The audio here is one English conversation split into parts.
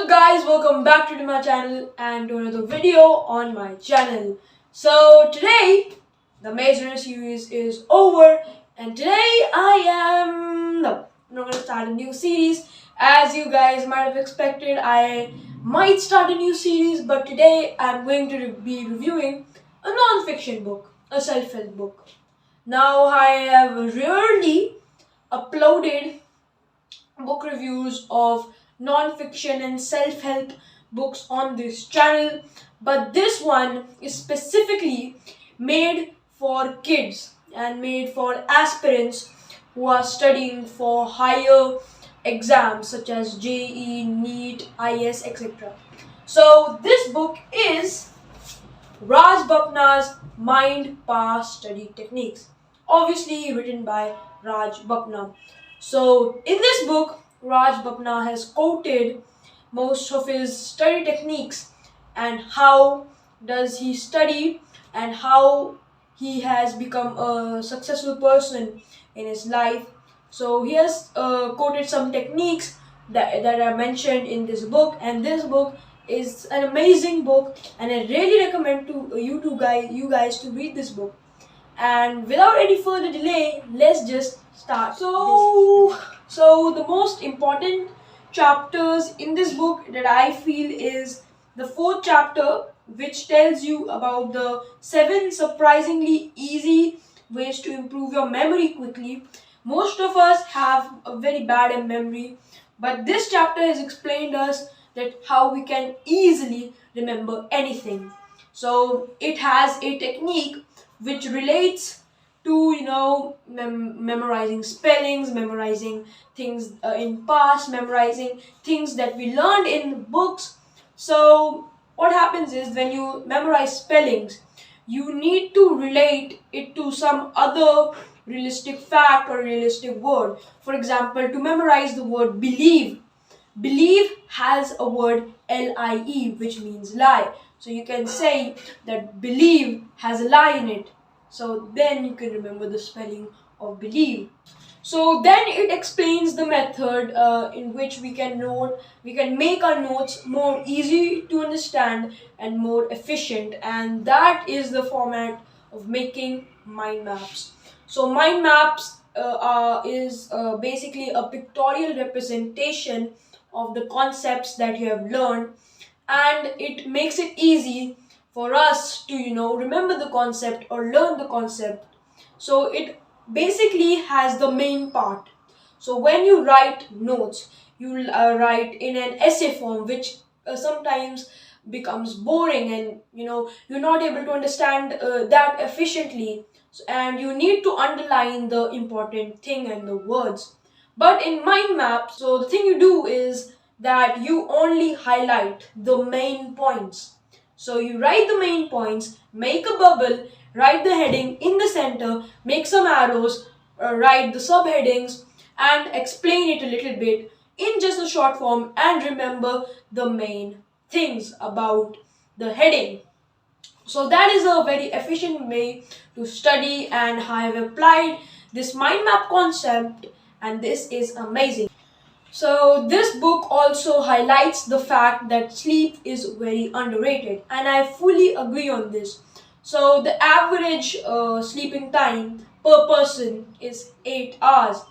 up guys, welcome back to my channel and to another video on my channel. So today the major series is over and today I'm not going to start a new series. As you guys might have expected, I might start a new series, but today I'm going to be reviewing a non-fiction book, a self-help book. Now I have rarely uploaded book reviews of non-fiction and self-help books on this channel, but this one is specifically made for kids and made for aspirants who are studying for higher exams such as JEE, NEET, IS, etc. So this book is Raj Bapna's Mind Power Study Techniques, obviously written by Raj Bapna. So in this book, Raj Bapna has quoted most of his study techniques and how does he study and how he has become a successful person in his life. So he has quoted some techniques that are mentioned in this book, and this book is an amazing book and I really recommend to you guys to read this book. And without any further delay, let's just start. So the most important chapters in this book that I feel is the fourth chapter, which tells you about the 7 surprisingly easy ways to improve your memory quickly. Most of us have a very bad memory, but this chapter has explained us that how we can easily remember anything. So it has a technique which relates to memorizing spellings, memorizing things in past, memorizing things that we learned in books. So what happens is when you memorize spellings, you need to relate it to some other realistic fact or realistic word. For example, to memorize the word believe, believe has a word lie, which means lie. So you can say that believe has a lie in it. So then you can remember the spelling of believe. So then it explains the method in which we can make our notes more easy to understand and more efficient, and that is the format of making mind maps. So mind maps is basically a pictorial representation of the concepts that you have learned, and it makes it easy for us to remember the concept or learn the concept. So it basically has the main part. So when you write notes, you write in an essay form, which sometimes becomes boring, and you're not able to understand that efficiently, and you need to underline the important thing and the words. But in mind map, so the thing you do is that you only highlight the main points. So you write the main points, make a bubble, write the heading in the center, make some arrows, write the subheadings, and explain it a little bit in just a short form, and remember the main things about the heading. So that is a very efficient way to study, and I have applied this mind map concept, and this is amazing. So this book also highlights the fact that sleep is very underrated, and I fully agree on this. So the average sleeping time per person is 8 hours.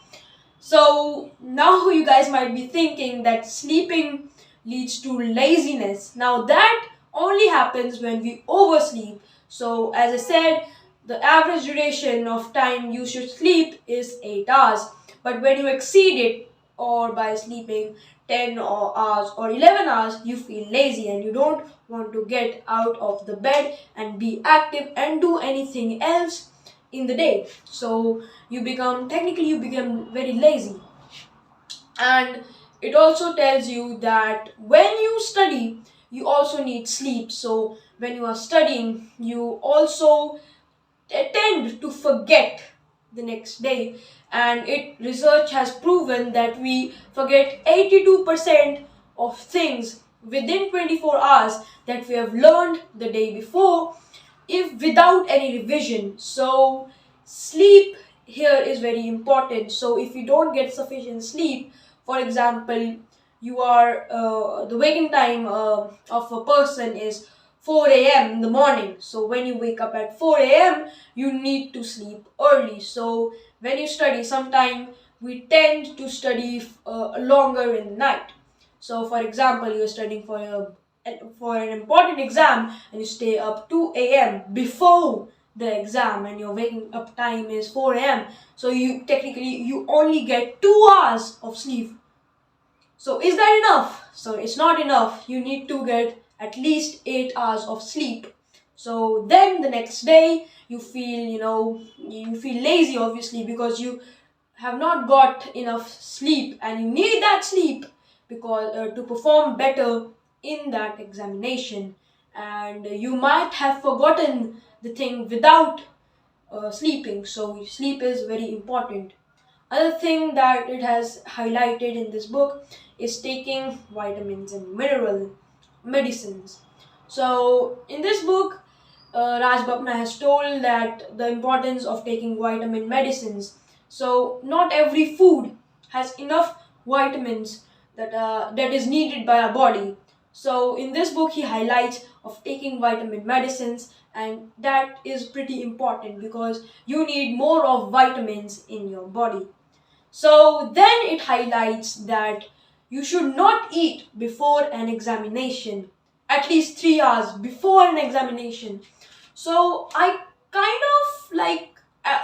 So now you guys might be thinking that sleeping leads to laziness. Now that only happens when we oversleep. So as I said, the average duration of time you should sleep is 8 hours. But when you exceed it, or by sleeping 10 hours or 11 hours, you feel lazy and you don't want to get out of the bed and be active and do anything else in the day. So you become very lazy. And it also tells you that when you study, you also need sleep. So when you are studying, you also tend to forget the next day, and research has proven that we forget 82% of things within 24 hours that we have learned the day before, if without any revision. So sleep here is very important. So if you don't get sufficient sleep, for example, the waking time of a person is 4 a.m. in the morning. So when you wake up at 4 a.m., you need to sleep early. So when you study, sometime we tend to study longer in the night. So for example, you're studying for an important exam and you stay up 2 a.m. before the exam, and your waking up time is 4 a.m. So you only get 2 hours of sleep. So is that enough? So it's not enough. You need to get at least 8 hours of sleep. So then the next day you feel lazy, obviously, because you have not got enough sleep, and you need that sleep because to perform better in that examination. And you might have forgotten the thing without sleeping. So sleep is very important. Another thing that it has highlighted in this book is taking vitamins and mineral medicines. So in this book, Raj Bapna has told that the importance of taking vitamin medicines. So not every food has enough vitamins that is needed by our body. So in this book, he highlights of taking vitamin medicines, and that is pretty important because you need more of vitamins in your body. So then it highlights that you should not eat before an examination, at least 3 hours before an examination. So I kind of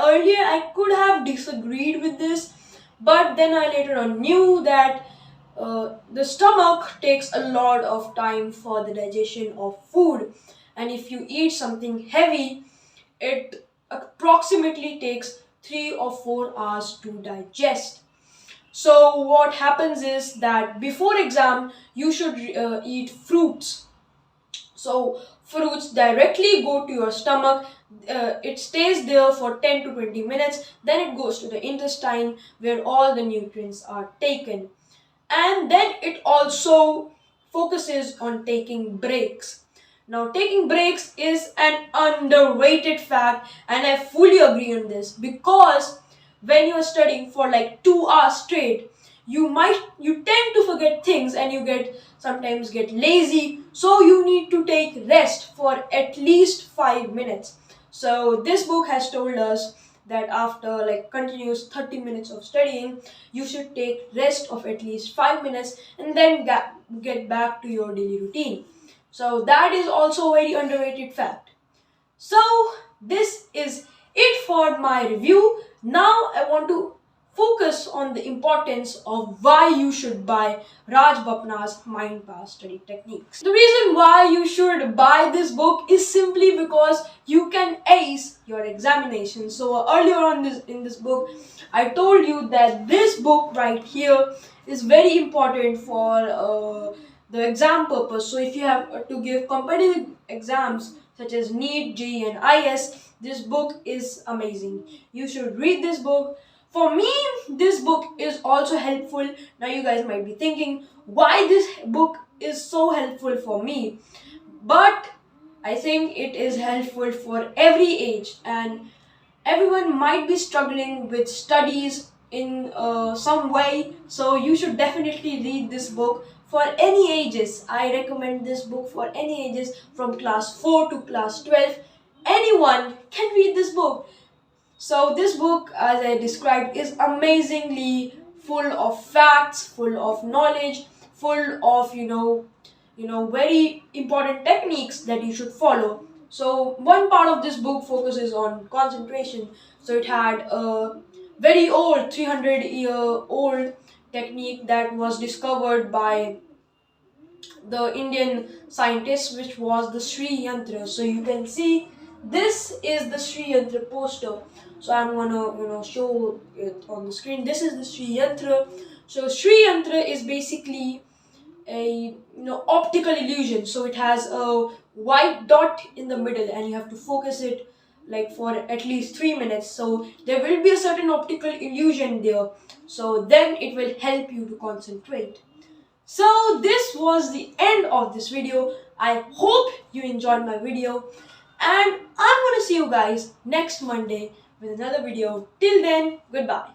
earlier I could have disagreed with this, but then I later on knew that the stomach takes a lot of time for the digestion of food, and if you eat something heavy, it approximately takes 3 or 4 hours to digest. So what happens is that before exam you should eat fruits. So fruits directly go to your stomach. It stays there for 10 to 20 minutes. Then it goes to the intestine where all the nutrients are taken. And then it also focuses on taking breaks. Now, taking breaks is an underrated fact, and I fully agree on this, because when you are studying for like 2 hours straight, you tend to forget things, and you sometimes get lazy. So you need to take rest for at least 5 minutes. So this book has told us that after continuous 30 minutes of studying, you should take rest of at least 5 minutes and then get back to your daily routine. So that is also a very underrated fact. So this is it for my review. Now I want to focus on the importance of why you should buy Raj Bapna's Mind Power Study Techniques. The reason why you should buy this book is simply because you can ace your examination. So earlier on in this book, I told you that this book right here is very important for the exam purpose. So if you have to give competitive exams such as NEET, JEE and IS, this book is amazing. You should read this book. For me, this book is also helpful. Now you guys might be thinking why this book is so helpful for me. But I think it is helpful for every age, and everyone might be struggling with studies in some way. So you should definitely read this book for any ages. I recommend this book for any ages from class 4 to class 12. Anyone can read this book. So this book, as I described, is amazingly full of facts, full of knowledge, full of very important techniques that you should follow. So one part of this book focuses on concentration. So it had a very old 300-year-old technique that was discovered by the Indian scientist, which was the Sri Yantra. So you can see this is the Sri Yantra poster. So I'm gonna show it on the screen. This is the Sri Yantra. So Sri Yantra is basically a optical illusion. So it has a white dot in the middle, and you have to focus it for at least 3 minutes. So there will be a certain optical illusion there. So then it will help you to concentrate. So this was the end of this video. I hope you enjoyed my video, and I'm gonna see you guys next Monday with another video. Till then, goodbye.